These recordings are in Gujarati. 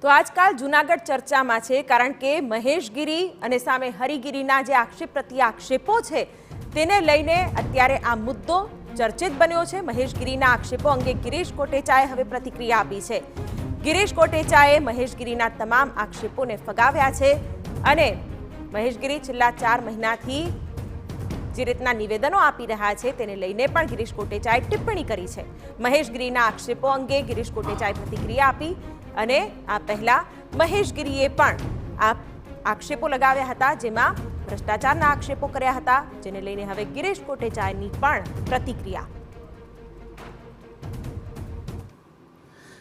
તો આજકાલ જૂનાગઢ ચર્ચામાં છે કારણ કે મહેશગીરી અને સામે હરિગીરીના જે આક્ષેપ પ્રત્યે આક્ષેપો છે તેને લઈને અત્યારે આ મુદ્દો ચર્ચિત બન્યો છે। મહેશગીરીના આક્ષેપો અંગે ગિરીશ કોટેચાએ હવે પ્રતિક્રિયા આપી છે। ગિરીશ કોટેચાએ મહેશગીરીના તમામ આક્ષેપોને ફગાવ્યા છે અને મહેશગીરી છેલ્લા 4 મહિનાથી જે રીતના નિવેદનો આપી રહ્યા છે તેને લઈને પણ ગિરીશ કોટેચાએ ટિપ્પણી કરી છે। મહેશગીરીના આક્ષેપો અંગે ગિરીશ કોટેચાએ પ્રતિક્રિયા આપી અને આ પહેલા મહેશગીરીએ પણ આ આક્ષેપો લગાવ્યા હતા જેમાં ભ્રષ્ટાચારના આક્ષેપો કર્યા હતા જેને લઈને હવે ગિરીશ કોટેચાની પણ પ્રતિક્રિયા।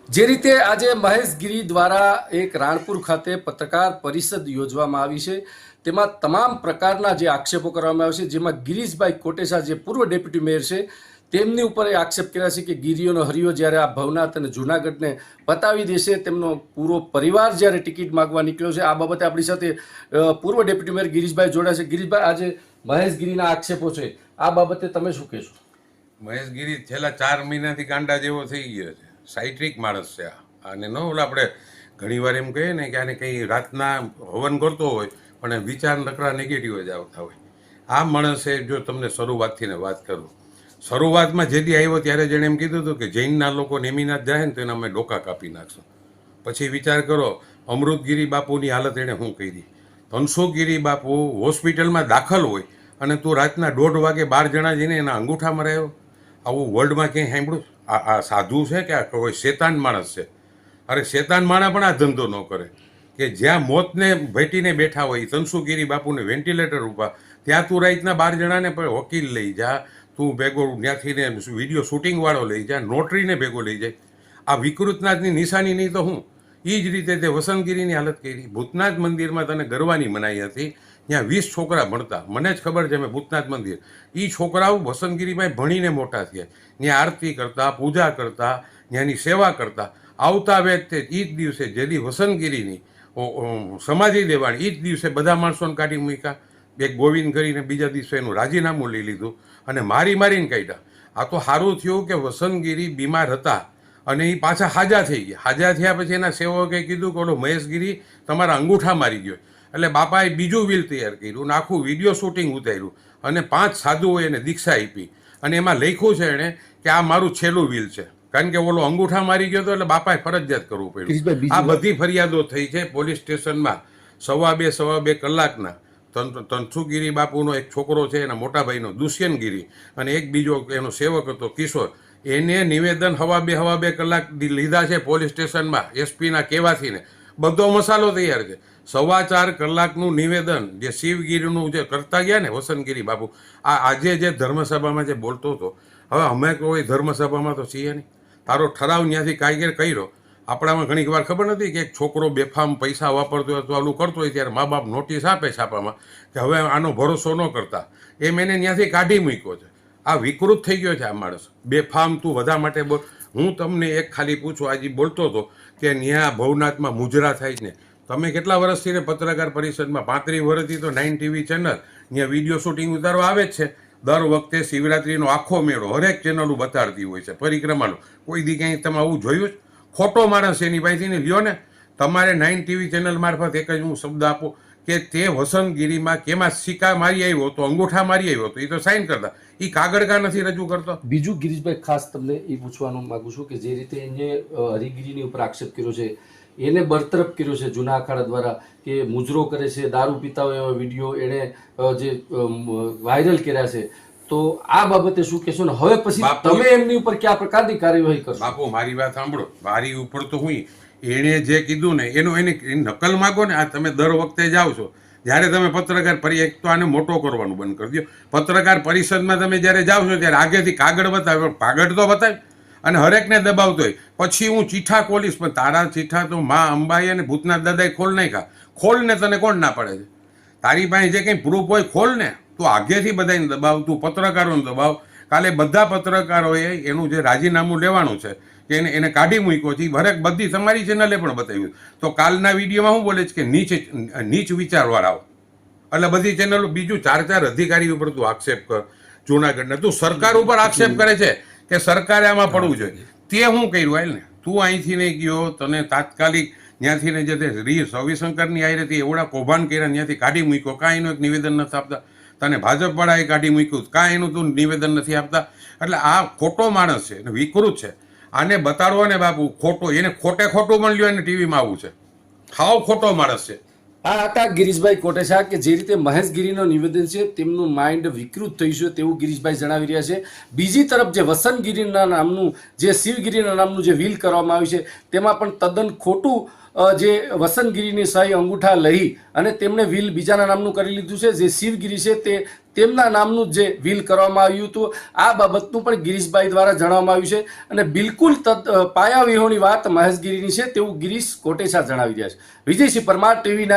જે રીતે આજે મહેશગીરી દ્વારા એક રાણપુર ખાતે પત્રકાર પરિષદ યોજવામાં આવી છે તેમાં તમામ પ્રકારના જે આક્ષેપો કરવામાં આવ્યા છે જેમાં ગિરીશભાઈ કોટેચા જે પૂર્વ ડેપ્યુટી મેયર છે તેમની ઉપર એ આક્ષેપ કર્યા છે કે ગીરીઓનો હરિયો જ્યારે આ ભવનાથ અને જૂનાગઢને બતાવી દેશે તેમનો પૂરો પરિવાર જ્યારે ટિકિટ માગવા નીકળ્યો છે। આ બાબતે આપણી સાથે પૂર્વ ડેપ્યુટી મેયર ગિરીશભાઈ જોડાયા છે। ગિરીશભાઈ, આજે મહેશગીરીના આક્ષેપો છે આ બાબતે તમે શું કહેશો? મહેશગીરી છેલ્લા 4 મહિનાથી ગાંડા જેવો થઈ ગયો છે, સાયટ્રિક માણસ છે અને ન ઓલા આપણે ઘણીવાર એમ કહીએ ને કે આને કંઈ રાતના હવન કરતો હોય પણ વિચાર નકરા નેગેટિવ જ આવતા હોય। આ માણસે જો તમને શરૂઆતથી ને વાત કરું, શરૂઆતમાં જેથી આવ્યો ત્યારે જેણે એમ કીધું હતું કે જૈનના લોકો નેમિનાથ જાય ને તો એના અમે ડોકા કાપી નાખશું। પછી વિચાર કરો અમૃતગીરી બાપુની હાલત એણે શું કરી। ધનસુખગીરી બાપુ હોસ્પિટલમાં દાખલ હોય અને તું રાતના 1:30 વાગે 12 જણા જઈને એના અંગૂઠા મરાયો। આવું વર્લ્ડમાં ક્યાંય સાંભળ્યું? આ સાધુ છે કે આ કોઈ શેતાન માણસ છે? અરે શેતાન માણસ પણ આ ધંધો ન કરે કે જ્યાં મોતને ભેટીને બેઠા હોય ધનસુખગીરી બાપુને વેન્ટિલેટર ઉપર, ત્યાં તું રાતના 12 જણાને પણ વકીલ લઈ જા, તું ભેગો ત્યાંથી ને વિડીયો શૂટિંગવાળો લઈ જા, નોટરીને ભેગો લઈ જાય। આ વિકૃતનાથની નિશાની નહીં તો હું? એ જ રીતે તે વસંતગીરીની હાલત કરી। ભૂતનાથ મંદિરમાં તને ગરવાની મનાઈ હતી, ત્યાં 20 છોકરા ભણતા, મને જ ખબર છે મેં ભૂતનાથ મંદિર, એ છોકરાઓ વસંતગીરીમાં ભણીને મોટા થયા, ત્યાં આરતી કરતા, પૂજા કરતા, ત્યાંની સેવા કરતા આવતા વેત તે એ જ દિવસે જેથી વસંતગીરીની સમાધિ દેવાણી એ જ દિવસે બધા માણસોને કાઢી મૂક્યા। એક ગોવિંદ કરીને બીજા દિવસે એનું રાજીનામું લઈ લીધું અને મારીને કાઢ્યા। આ તો સારું થયું કે વસંતગીરી બીમાર હતા અને એ પાછા હાજા થઈ ગયા। હાજા થયા પછી એના સેવકે કીધું કે ઓલો મહેશગીરી તમારા અંગૂઠા મારી ગયો, એટલે બાપાએ બીજું વિલ તૈયાર કર્યું ને આખું વિડીયો શૂટિંગ ઉતાર્યું અને 5 સાધુઓએ એને દીક્ષા આપી અને એમાં લખ્યું છે એણે કે આ મારું છેલ્લું વિલ છે, કારણ કે ઓલો અંગૂઠા મારી ગયો હતો એટલે બાપાએ ફરજિયાત કરવું પડ્યું। આ બધી ફરિયાદો થઈ છે પોલીસ સ્ટેશનમાં 2.5 કલાકના। ધનસુખગીરી બાપુનો એક છોકરો છે એના મોટા ભાઈનો દુષ્યંતગીરી અને એક બીજો એનો સેવક હતો કિશોર, એને નિવેદન 2.5 કલાક લીધા છે પોલીસ સ્ટેશનમાં એસપીના કહેવાથી ને બધો મસાલો તૈયાર છે। 4.25 કલાકનું નિવેદન જે શિવગીરીનું જે કરતા ગયા ને વસંતગીરી બાપુ, આજે જે ધર્મસભામાં જે બોલતો હતો, હવે અમે કોઈ ધર્મસભામાં તો છીએ નહીં, તારો ઠરાવ ત્યાંથી કાયદેસર કર્યો। આપણામાં ઘણી વાર ખબર નથી કે એક છોકરો બેફામ પૈસા વાપરતો હોય તો આલું કરતો હોય ત્યારે મા બાપ નોટિસ આપે છાપામાં કે હવે આનો ભરોસો ન કરતા, એમ એને ત્યાંથી કાઢી મૂક્યો છે। આ વિકૃત થઈ ગયો છે આ માણસ, બેફામ તું બધા માટે બોલ। હું તમને એક ખાલી પૂછું, આજે બોલતો હતો કે ત્યાં ભવનાથમાં મુજરા થાય ને, તમે કેટલા વર્ષથી ને પત્રકાર પરિષદમાં 35 વર્ષથી તો 9 TV ચેનલ ત્યાં વિડીયો શૂટિંગ ઉતારવા આવે જ છે। દર વખતે શિવરાત્રિનો આખો મેળો હરેક ચેનલો બતાડતી હોય છે, પરિક્રમાનો કોઈ દી ક્યાંય તમે આવું જોયું જ? ખોટો માણસ એની પાસેથી ને લ્યો ને। તમારે 9 TV ચેનલ મારફત એક જ હું શબ્દ આપું કે તે વસંતગીરીમાં કેમાં સિક્કા મારી આવ્યો તો અંગૂઠા મારી આવ્યો તો એ તો સાઇન કરતા, એ કાગળ કા નથી રજૂ કરતો? બીજું ગિરીશભાઈ, ખાસ તમને એ પૂછવાનું માંગુ છું કે જે રીતે એને હરિગીરીની ઉપર આક્ષેપ કર્યો છે, એને બરતરફ કર્યો છે જૂના અખાડા દ્વારા કે મુજરો કરે છે, દારૂ પીતા હોય એવા વિડીયો એણે જે વાયરલ કર્યા છે, તો આ બાબતે શું કહેશો ને હવે પછી તમે એમની ઉપર કયા પ્રકારની કાર્યવાહી કરશો? બાપુ મારી વાત સાંભળો, મારી ઉપર તો હું એણે જે કીધું ને એનો એની નકલ માગો ને। આ તમે દર વખતે જાઓ છો જ્યારે તમે પત્રકાર એક તો આને મોટો કરવાનું બંધ કરી દો। પત્રકાર પરિષદમાં તમે જ્યારે જાઓ છો ત્યારે આગેથી કાગળ બતાવે, કાગળ તો બતાવે અને હરેકને દબાવતો હોય, પછી હું ચીઠા ખોલીશ પણ તારા ચીઠા તો મા અંબાઈ અને ભૂતનાથ દાદાએ ખોલ નાખ્યા। ખોલ ને, તને કોણ ના પડે છે? તારી પાસે જે કંઈ પ્રૂફ હોય ખોલ ને, તું આગેથી બધાને દબાવ, તું પત્રકારોને દબાવ। કાલે બધા પત્રકારોએ એનું જે રાજીનામું લેવાનું છે કે એને કાઢી મૂક્યો છે, હરેક બધી તમારી ચેનલે પણ બતાવ્યું। તો કાલના વિડીયોમાં હું બોલે છે કે નીચ વિચારવાળાઓ, એટલે બધી ચેનલો, બીજું 4 અધિકારી ઉપર તું આક્ષેપ કર જૂનાગઢને, તું સરકાર ઉપર આક્ષેપ કરે છે કે સરકારે આમાં પડવું જોઈએ, તે હું કર્યું હાલ ને? તું અહીંથી નહીં ગયો, તને તાત્કાલિક ત્યાંથી ને જે તે રવિશંકરની આવી હતી એવડા કૌભાંડ કર્યા ત્યાંથી કાઢી મૂક્યો, કાંઈ એનું એક નિવેદન નથી આપતા. તને ભાજપવાળાએ કાઢી મૂક્યું, કાંઈ એનું તું નિવેદન નથી આપતા. એટલે આ ખોટો માણસ છે, વિકૃત છે. આને બતાડવો ને બાપુ ખોટો, એને ખોટે ખોટું પણ લ્યો, એને ટીવીમાં આવવું છે. હાવ ખોટો માણસ છે. આ હતા ગિરીશભાઈ કોટેચા કે જે રીતે મહેશ ગીરીનું નિવેદન છે તેમનું માઇન્ડ વિકૃત થયું છે તેવું ગિરીશભાઈ જણાવી રહ્યા છે. બીજી તરફ જે વસંતગીરીના નામનું જે શિવગીરીના નામનું જે વિલ કરવામાં આવ્યું છે તેમાં પણ તદ્દન ખોટું જે વસંતગીરીની સહી અંગૂઠા લઈ અને તેમણે વિલ બીજાના નામનું કરી લીધું છે. જે શિવગીરી છે તે તેમના નામનું જે વિલ કરવામાં આવ્યું હતું આ બાબતનું પણ ગિરીશભાઈ દ્વારા જણાવવામાં આવ્યું છે અને બિલકુલ પાયાવિહોણી વાત મહેશ ગીરીની છે તેવું ગિરીશ કોટેચા જણાવી રહ્યા છે. વિજયસિંહ પરમાર, TV9